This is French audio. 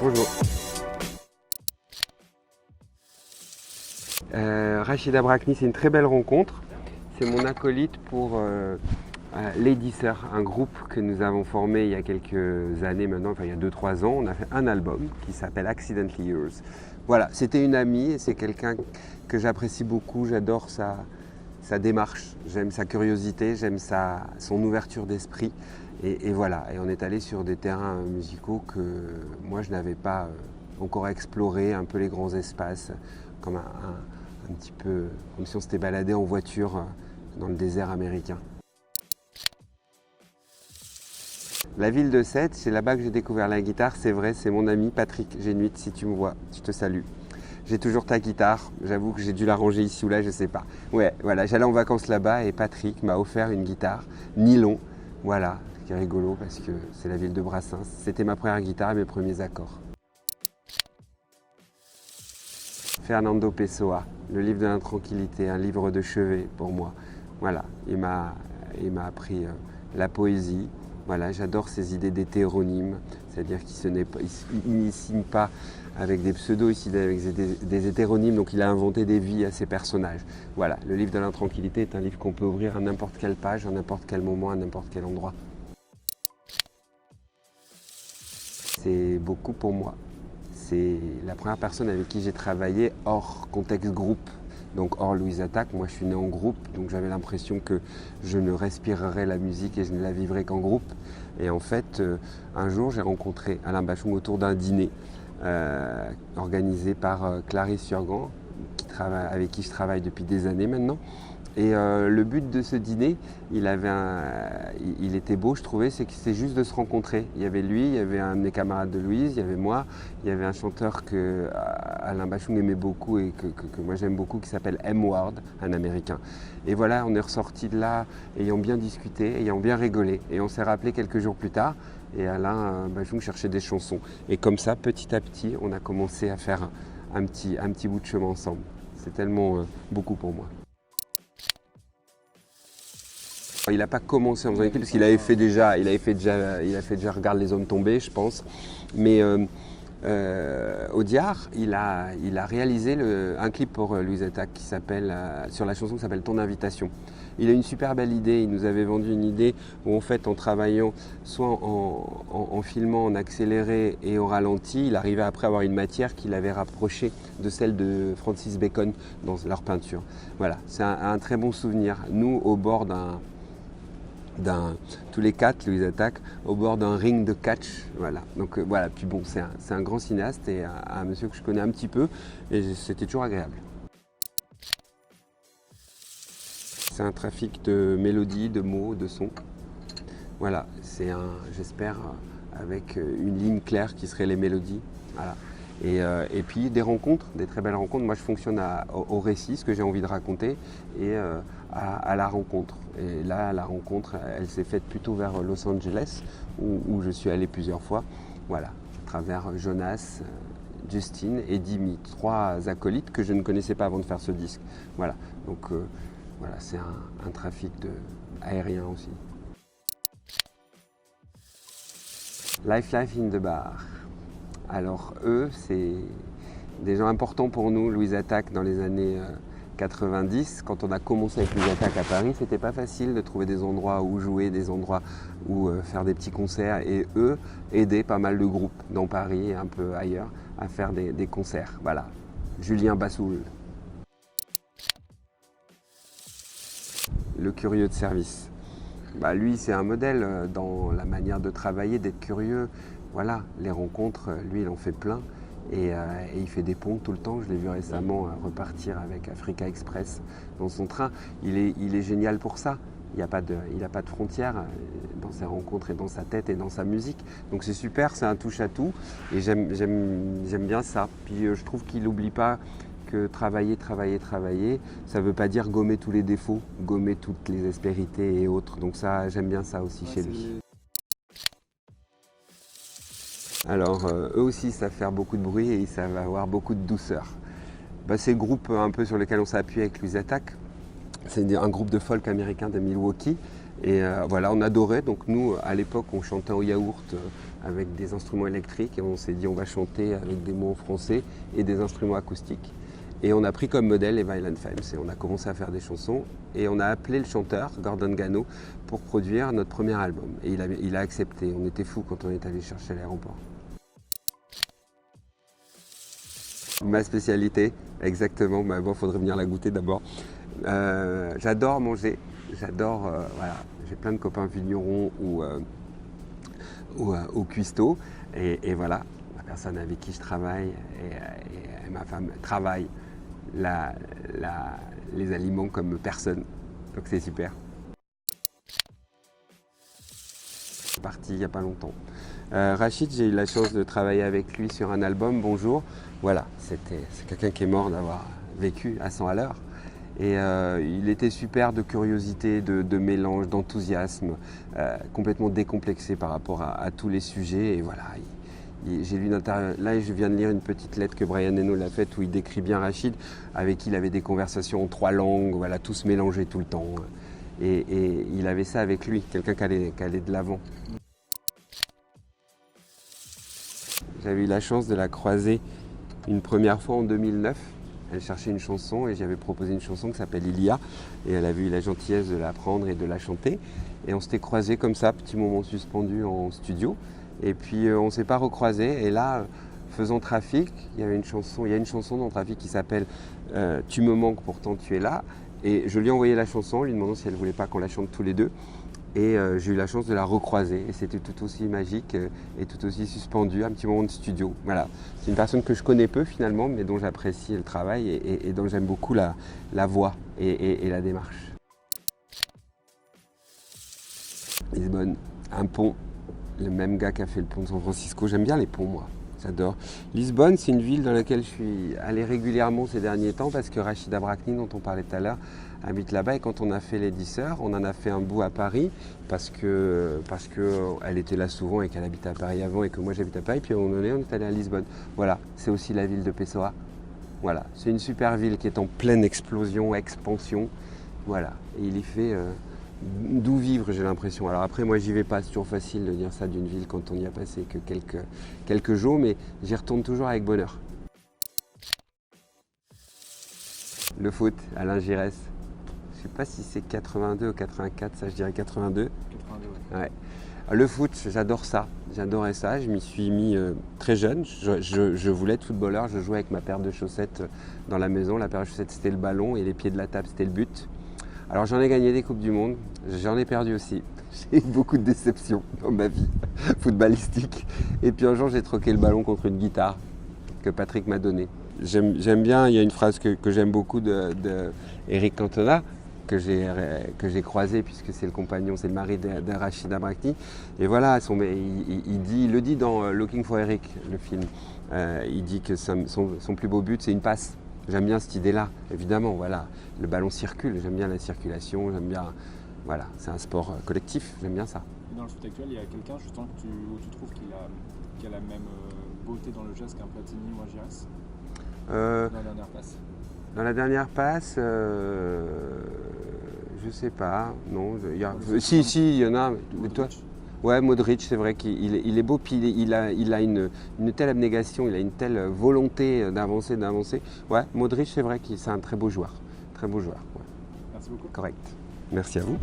Bonjour. Rachida Brakni, c'est une très belle rencontre. C'est mon acolyte pour Lady Sir, un groupe que nous avons formé il y a quelques années maintenant, enfin il y a 2-3 ans. On a fait un album qui s'appelle Accidentally Yours. Voilà, c'était une amie et c'est quelqu'un que j'apprécie beaucoup. J'adore sa démarche, j'aime sa curiosité, j'aime son ouverture d'esprit. Et voilà, et on est allé sur des terrains musicaux que moi je n'avais pas encore exploré, un peu les grands espaces, comme un petit peu comme si on s'était baladé en voiture dans le désert américain. La ville de Sète, c'est là-bas que j'ai découvert la guitare, c'est vrai, c'est mon ami Patrick Génuit, si tu me vois, je te salue. J'ai toujours ta guitare, j'avoue que j'ai dû la ranger ici ou là, je sais pas. Ouais, voilà, j'allais en vacances là-bas et Patrick m'a offert une guitare nylon, voilà, ce qui est rigolo parce que c'est la ville de Brassens. C'était ma première guitare et mes premiers accords. Fernando Pessoa, le livre de l'intranquillité, un livre de chevet pour moi. Voilà, il m'a appris la poésie. Voilà, j'adore ces idées d'hétéronymes, c'est-à-dire qu'il ne signe pas avec des pseudos, il signe avec des hétéronymes, donc il a inventé des vies à ses personnages. Voilà, le livre de l'intranquillité est un livre qu'on peut ouvrir à n'importe quelle page, à n'importe quel moment, à n'importe quel endroit. C'est beaucoup pour moi. C'est la première personne avec qui j'ai travaillé hors contexte groupe, donc hors Louise Attaque. Moi je suis né en groupe, donc j'avais l'impression que je ne respirerais la musique et je ne la vivrais qu'en groupe. Et en fait, un jour j'ai rencontré Alain Bachung autour d'un dîner organisé par Clarisse Urgan, avec qui je travaille depuis des années maintenant. Et le but de ce dîner, il était beau, je trouvais, c'est que c'était juste de se rencontrer. Il y avait lui, il y avait un de mes camarades de Louise, il y avait moi, il y avait un chanteur que Alain Bachung aimait beaucoup et que moi j'aime beaucoup, qui s'appelle M. Ward, un Américain. Et voilà, on est ressorti de là ayant bien discuté, ayant bien rigolé. Et on s'est rappelé quelques jours plus tard, et Alain Bachung cherchait des chansons. Et comme ça, petit à petit, on a commencé à faire un petit bout de chemin ensemble. C'est tellement beaucoup pour moi. Il n'a pas commencé en faisant des clips parce qu'il avait fait déjà Regarde les hommes tomber, je pense. Mais Audiard, il a réalisé un clip pour Louise Attaque sur la chanson qui s'appelle Ton invitation. Il a une super belle idée, il nous avait vendu une idée où en fait en travaillant soit en filmant en accéléré et au ralenti, il arrivait après à avoir une matière qu'il avait rapprochée de celle de Francis Bacon dans leur peinture. Voilà, c'est un très bon souvenir. Nous, au bord tous les quatre, Louise Attaque, au bord d'un ring de catch. Voilà. Donc voilà, puis bon, c'est un grand cinéaste et un monsieur que je connais un petit peu et c'était toujours agréable. C'est un trafic de mélodies, de mots, de sons. Voilà, j'espère, avec une ligne claire qui serait les mélodies. Voilà. Et puis des rencontres, des très belles rencontres. Moi je fonctionne au récit, ce que j'ai envie de raconter, et à la rencontre. Et là, la rencontre, elle s'est faite plutôt vers Los Angeles, où je suis allé plusieurs fois. Voilà, à travers Jonas, Justine et Dimi, 3 acolytes que je ne connaissais pas avant de faire ce disque. Voilà, donc voilà, c'est un trafic aérien aussi. Life in the Bar. Alors eux, c'est des gens importants pour nous, Louise Attaque dans les années 90. Quand on a commencé avec Louise Attaque à Paris, c'était pas facile de trouver des endroits où jouer, des endroits où faire des petits concerts. Et eux aidaient pas mal de groupes dans Paris et un peu ailleurs à faire des concerts. Voilà, Julien Bassoul. Le curieux de service. Lui, c'est un modèle dans la manière de travailler, d'être curieux. Voilà, les rencontres, lui, il en fait plein. Et il fait des ponts tout le temps. Je l'ai vu récemment repartir avec Africa Express dans son train. Il est génial pour ça. Il n'a pas de frontières dans ses rencontres et dans sa tête et dans sa musique. Donc c'est super, c'est un touche-à-tout. Et j'aime bien ça. Puis je trouve qu'il n'oublie pas que travailler, ça ne veut pas dire gommer tous les défauts, gommer toutes les aspérités et autres. Donc ça, j'aime bien ça aussi chez lui. Alors eux aussi savent faire beaucoup de bruit et ils savent avoir beaucoup de douceur. C'est le groupe un peu sur lequel on s'est appuyé avec Louise Attaque. C'est un groupe de folk américain de Milwaukee. Et voilà, on adorait. Donc nous, à l'époque, on chantait au yaourt avec des instruments électriques. Et on s'est dit, on va chanter avec des mots français et des instruments acoustiques. Et on a pris comme modèle les Violent Femmes. Et on a commencé à faire des chansons. Et on a appelé le chanteur, Gordon Gano, pour produire notre premier album. Et il a accepté. On était fous quand on est allé chercher à l'aéroport. Ma spécialité, exactement. Bah bon, faudrait venir la goûter d'abord. J'adore manger. J'adore, voilà, j'ai plein de copains vignerons ou cuistots. Et voilà, la personne avec qui je travaille et ma femme travaille les aliments comme personne. Donc c'est super. Je suis parti il n'y a pas longtemps. Rachid, j'ai eu la chance de travailler avec lui sur un album, Bonjour. Voilà, c'est quelqu'un qui est mort d'avoir vécu à 100 à l'heure. Et il était super de curiosité, de mélange, d'enthousiasme, complètement décomplexé par rapport à tous les sujets. Et voilà, j'ai lu là, je viens de lire une petite lettre que Brian Eno l'a faite où il décrit bien Rachid, avec qui il avait des conversations en 3 langues, voilà, tout se mélangeait tout le temps. Et il avait ça avec lui, quelqu'un qui allait de l'avant. J'avais eu la chance de la croiser une première fois en 2009. Elle cherchait une chanson et j'avais proposé une chanson qui s'appelle Ilia. Et elle avait eu la gentillesse de la prendre et de la chanter. Et on s'était croisés comme ça, petit moment suspendu en studio. Et puis on ne s'est pas recroisés. Et là, faisant Trafic, il y a une chanson dans Trafic qui s'appelle Tu me manques, pourtant tu es là. Et je lui ai envoyé la chanson, lui demandant si elle ne voulait pas qu'on la chante tous les deux. Et j'ai eu la chance de la recroiser et c'était tout aussi magique et tout aussi suspendu, un petit moment de studio. Voilà. C'est une personne que je connais peu finalement, mais dont j'apprécie le travail et dont j'aime beaucoup la voix et la démarche. Lisbonne, un pont, le même gars qui a fait le pont de San Francisco. J'aime bien les ponts, moi. J'adore. Lisbonne, c'est une ville dans laquelle je suis allé régulièrement ces derniers temps parce que Rachida Brakni, dont on parlait tout à l'heure, habite là-bas. Et quand on a fait les 10 Sœurs, on en a fait un bout à Paris parce que elle était là souvent et qu'elle habitait à Paris avant et que moi j'habite à Paris. Puis on est allé à Lisbonne. Voilà, c'est aussi la ville de Pessoa. Voilà, c'est une super ville qui est en pleine explosion, expansion. Voilà, et il y fait d'où vivre, j'ai l'impression. Alors après, moi, j'y vais pas. C'est toujours facile de dire ça d'une ville quand on y a passé que quelques jours, mais j'y retourne toujours avec bonheur. Le foot, Alain Giresse. Je sais pas si c'est 82 ou 84, ça je dirais 82. 82, ouais. Le foot, j'adore ça. J'adorais ça. Je m'y suis mis très jeune. Je voulais être footballeur. Je jouais avec ma paire de chaussettes dans la maison. La paire de chaussettes, c'était le ballon et les pieds de la table, c'était le but. Alors j'en ai gagné des Coupes du Monde, j'en ai perdu aussi. J'ai eu beaucoup de déceptions dans ma vie footballistique. Et puis un jour j'ai troqué le ballon contre une guitare que Patrick m'a donnée. J'aime bien, il y a une phrase que j'aime beaucoup de Eric Cantona, que j'ai croisé puisque c'est le compagnon, c'est le mari de Rachida Brakni. Et voilà, il le dit dans Looking for Eric, le film. Il dit que son plus beau but c'est une passe. J'aime bien cette idée-là, évidemment, voilà. Le ballon circule, j'aime bien la circulation, j'aime bien... Voilà, c'est un sport collectif, j'aime bien ça. Dans le foot actuel, il y a quelqu'un justement où tu trouves qu'il a la même beauté dans le geste qu'un Platini ou un Giresse dans la dernière passe? Dans la dernière passe, je sais pas, non. Si, il y en a, mais toi... Ouais, Modric, c'est vrai qu'il est beau, puis il a une telle abnégation, il a une telle volonté d'avancer. Ouais, Modric, c'est vrai que c'est un très beau joueur. Très beau joueur. Ouais. Merci beaucoup. Correct. Merci à vous.